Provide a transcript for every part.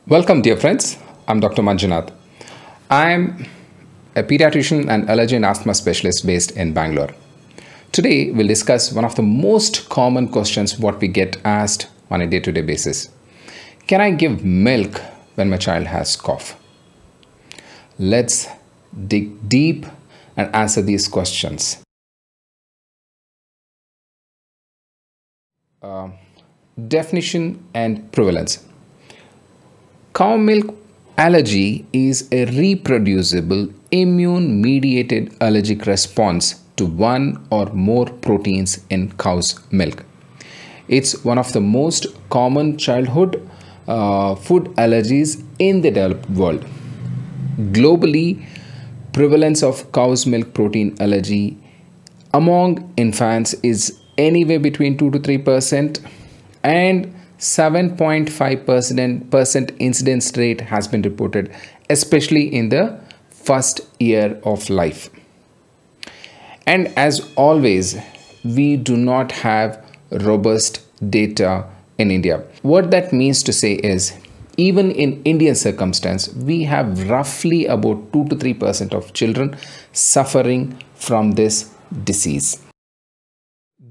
Welcome, dear friends. I'm Dr. Manjunath. I'm a pediatrician and allergy and asthma specialist based in Bangalore. Today, we'll discuss one of the most common questions what we get asked on a day-to-day basis. Can I give milk when my child has cough? Let's dig deep and answer these questions. Definition and prevalence. Cow milk allergy is a reproducible immune-mediated allergic response to one or more proteins in cow's milk. It's one of the most common childhood food allergies in the developed world. Globally, prevalence of cow's milk protein allergy among infants is anywhere between 2 to 3%, and 7.5% incidence rate has been reported, especially in the first year of life. And as always, we do not have robust data in India. What that means to say is, even in Indian circumstance, we have roughly about 2 to 3% of children suffering from this disease.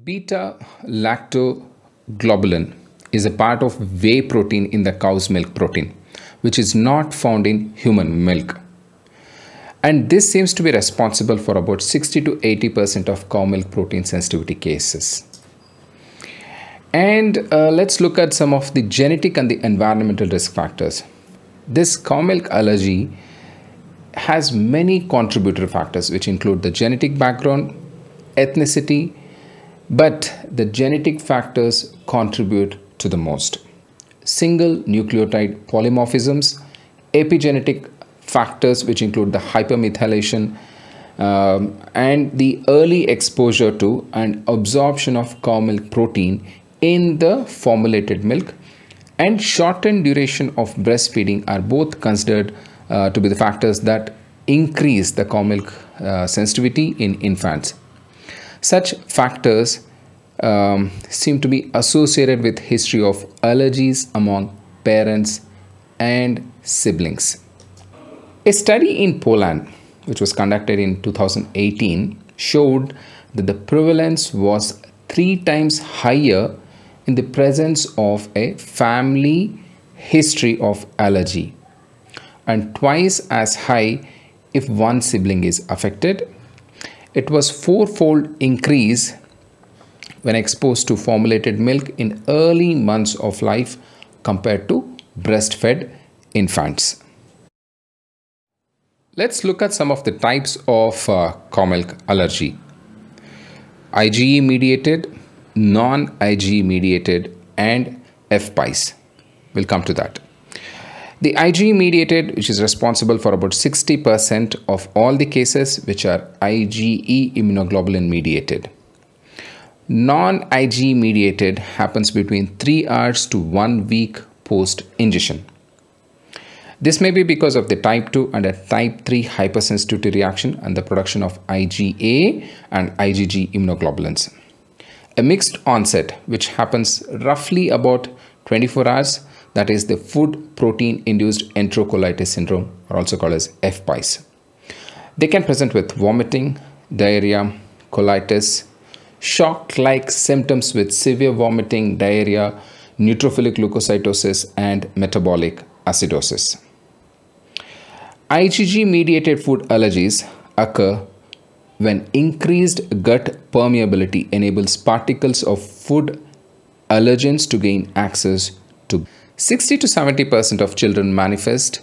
Beta-lactoglobulin is a part of whey protein in the cow's milk protein, which is not found in human milk. And this seems to be responsible for about 60 to 80% of cow milk protein sensitivity cases. And let's look at some of the genetic and the environmental risk factors. This cow milk allergy has many contributory factors, which include the genetic background, ethnicity, but the genetic factors contribute to the most. Single nucleotide polymorphisms, epigenetic factors which include the hypermethylation, and the early exposure to and absorption of cow milk protein in the formulated milk, and shortened duration of breastfeeding are both considered to be the factors that increase the cow milk sensitivity in infants. Such factors seem to be associated with history of allergies among parents and siblings. A study in Poland, which was conducted in 2018, showed that the prevalence was 3 times higher in the presence of a family history of allergy, and twice as high if one sibling is affected. It was 4-fold increase when exposed to formulated milk in early months of life compared to breastfed infants. Let's look at some of the types of cow milk allergy. IgE mediated, non-IgE mediated, and FPIES. We'll come to that. The IgE mediated, which is responsible for about 60% of all the cases, which are IgE immunoglobulin mediated. Non-IgE mediated happens between 3 hours to 1 week post ingestion. This may be because of the type 2 and a type 3 hypersensitivity reaction and the production of IgA and IgG immunoglobulins. A mixed onset, which happens roughly about 24 hours, that is the food protein induced enterocolitis syndrome, or also called as FPIES. They can present with vomiting, diarrhea, colitis, shock-like symptoms with severe vomiting, diarrhea, neutrophilic leukocytosis, and metabolic acidosis. IgG-mediated food allergies occur when increased gut permeability enables particles of food allergens to gain access to. 60 to 70% of children manifest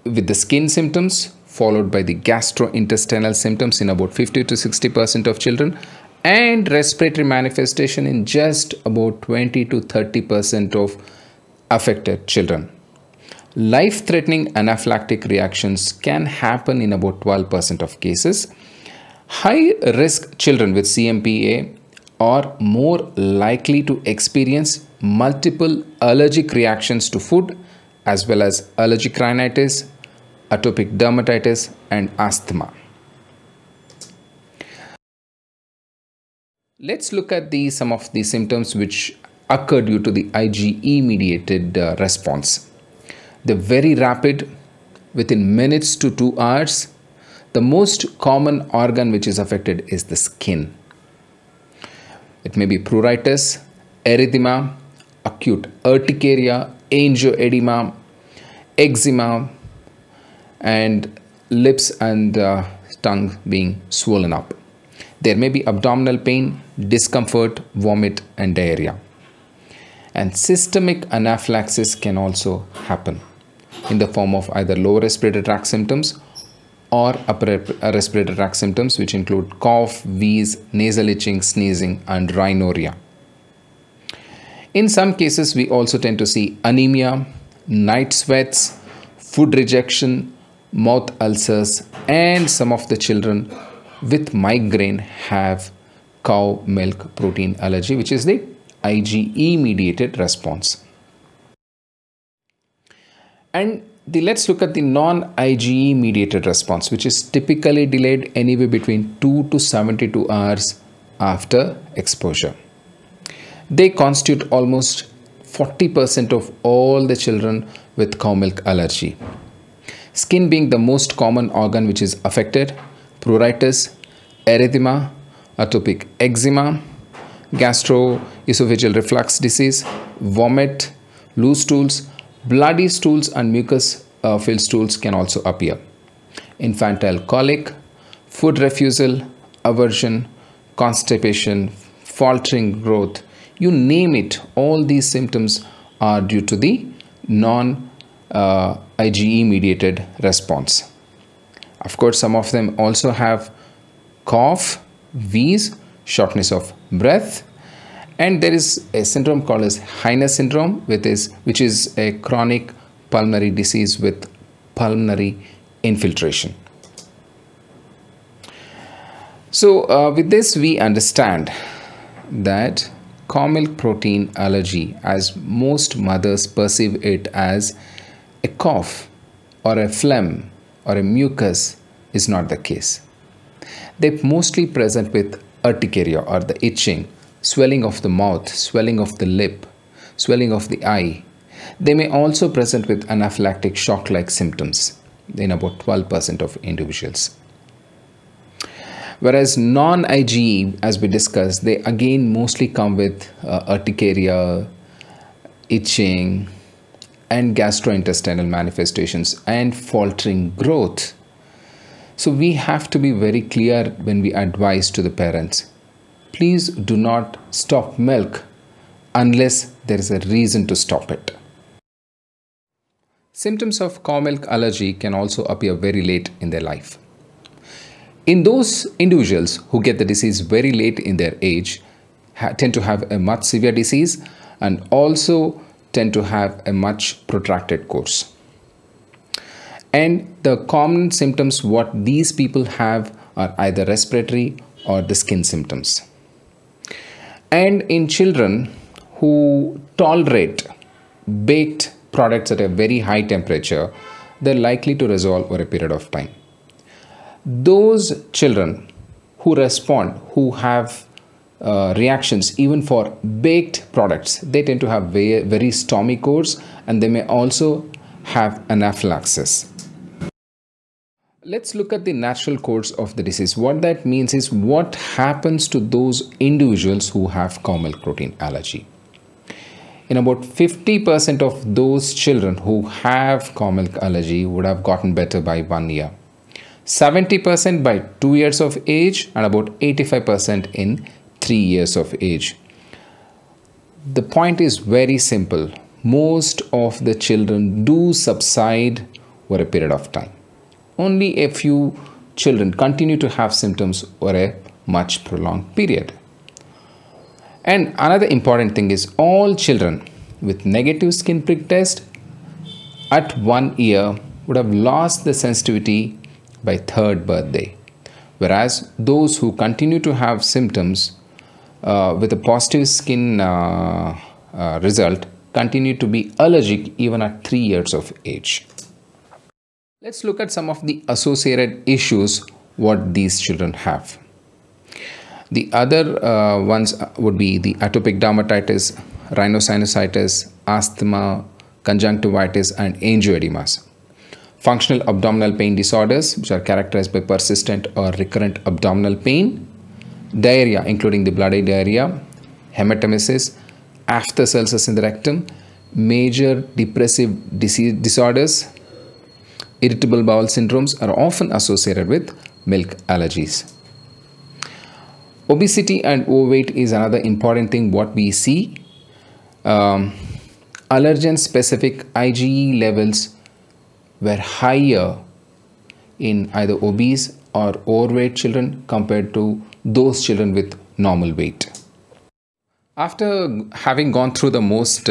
with the skin symptoms, followed by the gastrointestinal symptoms in about 50 to 60% of children, and respiratory manifestation in just about 20 to 30% of affected children. Life-threatening anaphylactic reactions can happen in about 12% of cases. High-risk children with CMPA are more likely to experience multiple allergic reactions to food, as well as allergic rhinitis, atopic dermatitis, and asthma. Let's look at some of the symptoms which occur due to the IgE mediated response. They're very rapid, within minutes to 2 hours. The most common organ which is affected is the skin. It may be pruritus, erythema, acute urticaria, angioedema, eczema, and lips and tongue being swollen up. There may be abdominal pain, discomfort, vomit, and diarrhea. And systemic anaphylaxis can also happen in the form of either lower respiratory tract symptoms or upper respiratory tract symptoms, which include cough, wheeze, nasal itching, sneezing, and rhinorrhea. In some cases, we also tend to see anemia, night sweats, food rejection, mouth ulcers, and some of the children with migraine have cow milk protein allergy, which is the IgE mediated response. And let's look at the non-IgE mediated response, which is typically delayed anywhere between 2 to 72 hours after exposure. They constitute almost 40% of all the children with cow milk allergy. Skin being the most common organ which is affected, pruritus, erythema, atopic eczema, gastroesophageal reflux disease, vomit, loose stools, bloody stools, and mucus filled stools can also appear. Infantile colic, food refusal, aversion, constipation, faltering growth, you name it, all these symptoms are due to the non-IgE mediated response. Of course, some of them also have cough, wheeze, shortness of breath, and there is a syndrome called as Heine syndrome, which is a chronic pulmonary disease with pulmonary infiltration. So with this, we understand that cow milk protein allergy, as most mothers perceive it as a cough or a phlegm or a mucus, is not the case. They're mostly present with urticaria or the itching, swelling of the mouth, swelling of the lip, swelling of the eye. They may also present with anaphylactic shock-like symptoms in about 12% of individuals. Whereas non-IgE, as we discussed, they again mostly come with urticaria, itching, and gastrointestinal manifestations and faltering growth. So we have to be very clear when we advise to the parents. Please do not stop milk unless there is a reason to stop it. Symptoms of cow milk allergy can also appear very late in their life. In those individuals who get the disease very late in their age, tend to have a much severe disease and also tend to have a much protracted course. And the common symptoms what these people have are either respiratory or the skin symptoms. And in children who tolerate baked products at a very high temperature, they're likely to resolve over a period of time. Those children who respond, who have reactions even for baked products, they tend to have very stormy course, and they may also have anaphylaxis. Let's look at the natural course of the disease. What that means is what happens to those individuals who have cow milk protein allergy. In about 50% of those children who have cow milk allergy would have gotten better by 1 year. 70% by 2 years of age, and about 85% in 3 years of age. The point is very simple. Most of the children do subside over a period of time. Only a few children continue to have symptoms over a much prolonged period. And another important thing is all children with negative skin prick test at 1 year would have lost the sensitivity by 3rd birthday, whereas those who continue to have symptoms with a positive skin result continue to be allergic even at 3 years of age. Let's look at some of the associated issues what these children have. The other ones would be the atopic dermatitis, rhinosinusitis, asthma, conjunctivitis, and angioedemas. Functional abdominal pain disorders, which are characterized by persistent or recurrent abdominal pain. Diarrhea, including the bloody diarrhea, hematemesis, aphthous in the rectum, major depressive disorders, irritable bowel syndromes are often associated with milk allergies. Obesity and overweight is another important thing what we see. Allergen-specific IgE levels were higher in either obese or overweight children compared to those children with normal weight. After having gone through the most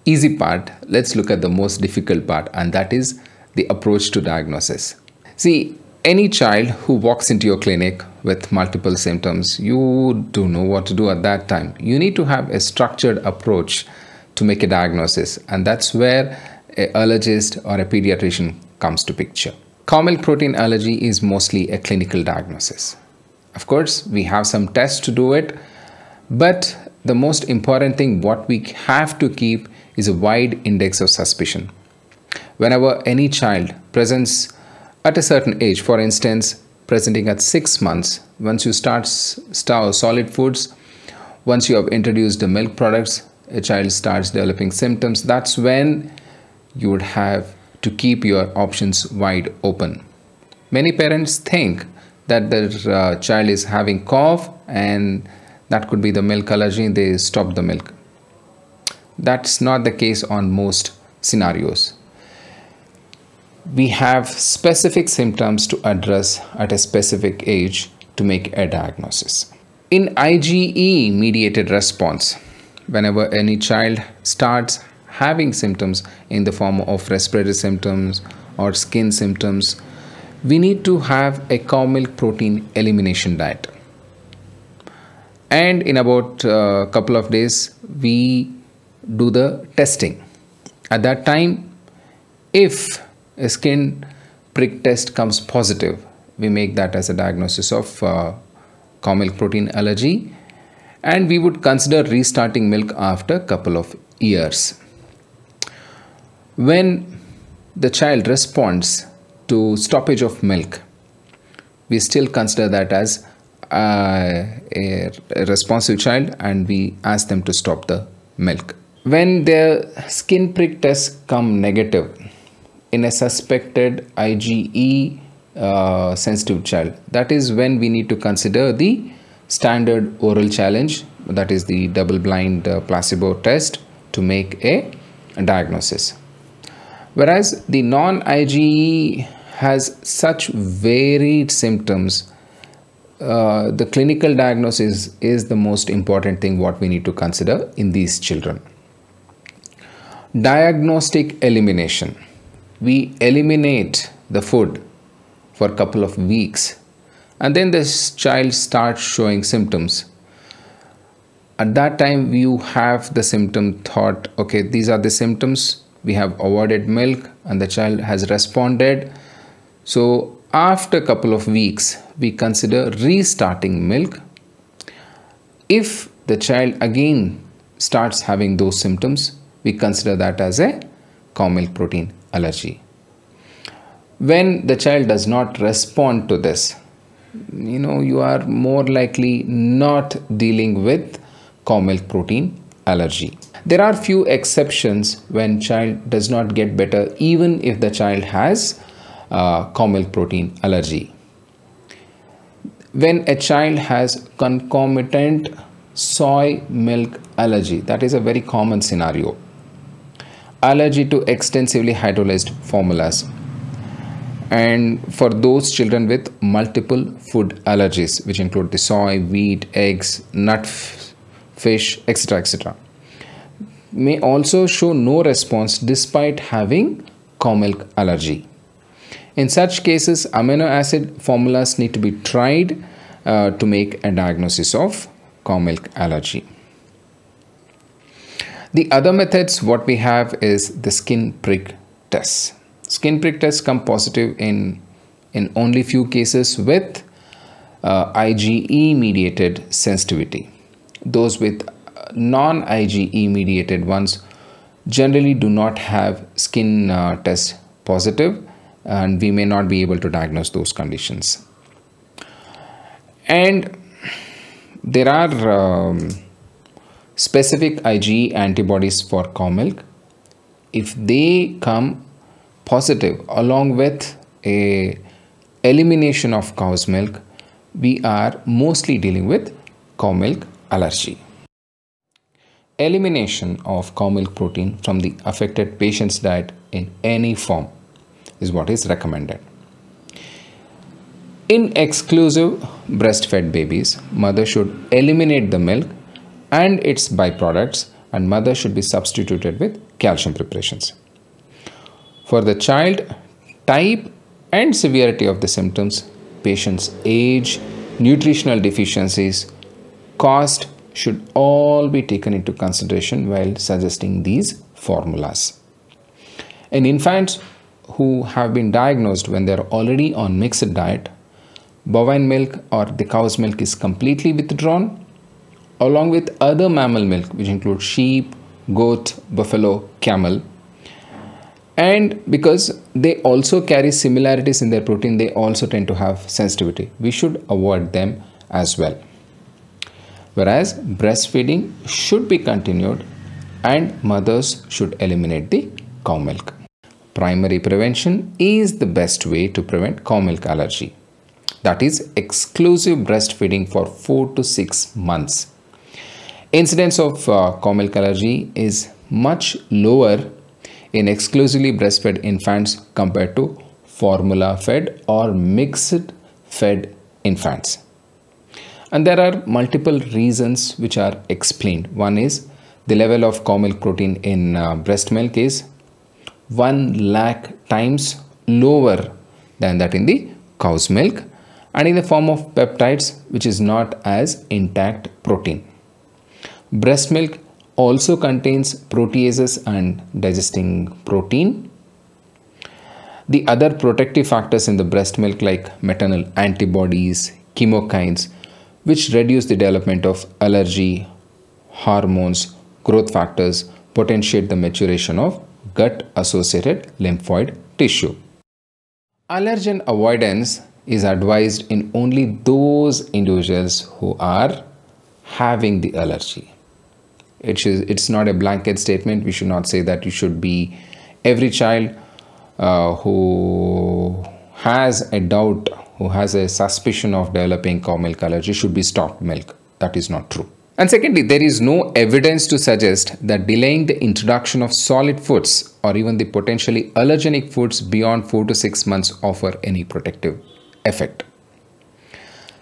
easy part, let's look at the most difficult part, and that is the approach to diagnosis. See, any child who walks into your clinic with multiple symptoms, you don't know what to do at that time. You need to have a structured approach to make a diagnosis, and that's where an allergist or a pediatrician comes to picture. Cow milk protein allergy is mostly a clinical diagnosis. Of course, we have some tests to do it, but the most important thing what we have to keep is a wide index of suspicion. Whenever any child presents at a certain age, for instance, presenting at 6 months, once you start solid foods, once you have introduced the milk products, a child starts developing symptoms, that's when you would have to keep your options wide open. Many parents think that their child is having cough and that could be the milk allergy, they stop the milk. That's not the case on most scenarios. We have specific symptoms to address at a specific age to make a diagnosis. In IgE mediated response, whenever any child starts having symptoms in the form of respiratory symptoms or skin symptoms, we need to have a cow milk protein elimination diet. And in about a couple of days, we do the testing. At that time, if a skin prick test comes positive, we make that as a diagnosis of cow milk protein allergy, and we would consider restarting milk after a couple of years. When the child responds to stoppage of milk, we still consider that as a responsive child and we ask them to stop the milk. When their skin prick tests come negative in a suspected IgE sensitive child, that is when we need to consider the standard oral challenge, that is the double-blind placebo test, to make a diagnosis. Whereas the non-IgE has such varied symptoms, the clinical diagnosis is the most important thing what we need to consider in these children. Diagnostic elimination. We eliminate the food for a couple of weeks and then this child starts showing symptoms. At that time, you have the symptom thought, okay, these are the symptoms, we have avoided milk and the child has responded. So after a couple of weeks, we consider restarting milk. If the child again starts having those symptoms, we consider that as a cow milk protein allergy. When the child does not respond to this, you are more likely not dealing with cow milk protein allergy. There are few exceptions when child does not get better even if the child has cow milk protein allergy. When a child has concomitant soy milk allergy, that is a very common scenario. Allergy to extensively hydrolyzed formulas. And for those children with multiple food allergies, which include the soy, wheat, eggs, nut, fish, etc., etc., may also show no response despite having cow milk allergy. In such cases, amino acid formulas need to be tried to make a diagnosis of cow milk allergy. The other methods what we have is the skin prick tests. Skin prick tests come positive in only few cases with IgE mediated sensitivity. Those with non-IgE mediated ones generally do not have skin test positive, and we may not be able to diagnose those conditions. And there are specific IgE antibodies for cow milk. If they come positive along with a elimination of cow's milk, we are mostly dealing with cow milk allergy. Elimination of cow milk protein from the affected patient's diet in any form is what is recommended. In exclusive breastfed babies, mother should eliminate the milk and its byproducts, and mother should be substituted with calcium preparations. For the child, type and severity of the symptoms, patient's age, nutritional deficiencies, cost should all be taken into consideration while suggesting these formulas. In infants who have been diagnosed when they are already on mixed diet, bovine milk or the cow's milk is completely withdrawn, along with other mammal milk, which include sheep, goat, buffalo, camel. And because they also carry similarities in their protein, they also tend to have sensitivity. We should avoid them as well. Whereas breastfeeding should be continued and mothers should eliminate the cow milk. Primary prevention is the best way to prevent cow milk allergy. That is exclusive breastfeeding for 4 to 6 months. Incidence of cow milk allergy is much lower in exclusively breastfed infants compared to formula fed or mixed fed infants. And there are multiple reasons which are explained. One is the level of cow milk protein in breast milk is 1 lakh times lower than that in the cow's milk, and in the form of peptides, which is not as intact protein. Breast milk also contains proteases and digesting protein. The other protective factors in the breast milk like maternal antibodies, chemokines, which reduce the development of allergy, hormones, growth factors, potentiate the maturation of gut-associated lymphoid tissue. Allergen avoidance is advised in only those individuals who are having the allergy. It's not a blanket statement. We should not say that you should be every child who has a doubt, who has a suspicion of developing cow milk allergy should be stopped milk. That is not true. And secondly, there is no evidence to suggest that delaying the introduction of solid foods or even the potentially allergenic foods beyond 4 to 6 months offer any protective effect.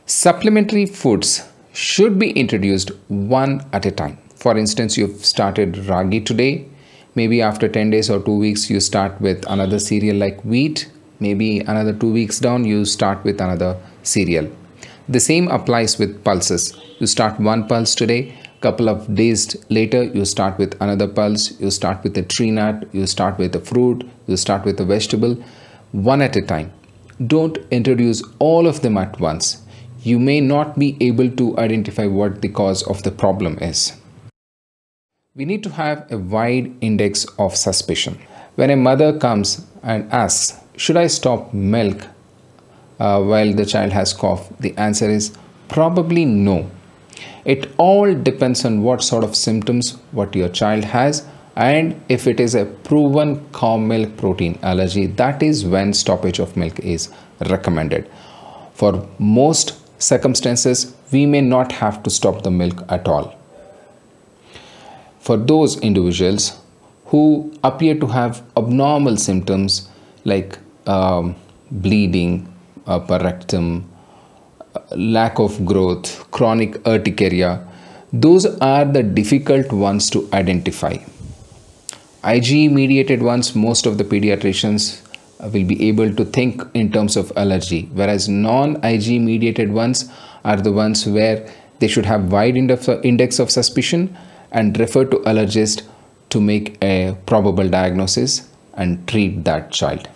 Supplementary foods should be introduced one at a time. For instance, you've started ragi today. Maybe after 10 days or 2 weeks, you start with another cereal like wheat. Maybe another 2 weeks down, you start with another cereal. The same applies with pulses. You start one pulse today. Couple of days later, you start with another pulse. You start with a tree nut. You start with a fruit. You start with a vegetable. One at a time. Don't introduce all of them at once. You may not be able to identify what the cause of the problem is. We need to have a wide index of suspicion. When a mother comes and asks, should I stop milk while the child has cough? The answer is probably no. It all depends on what sort of symptoms what your child has, and if it is a proven cow milk protein allergy, that is when stoppage of milk is recommended. For most circumstances, we may not have to stop the milk at all. For those individuals who appear to have abnormal symptoms like bleeding, upper rectum, lack of growth, chronic urticaria, those are the difficult ones to identify. IgE mediated ones, most of the pediatricians will be able to think in terms of allergy, whereas non-IgE mediated ones are the ones where they should have wide index of suspicion and refer to allergist to make a probable diagnosis and treat that child.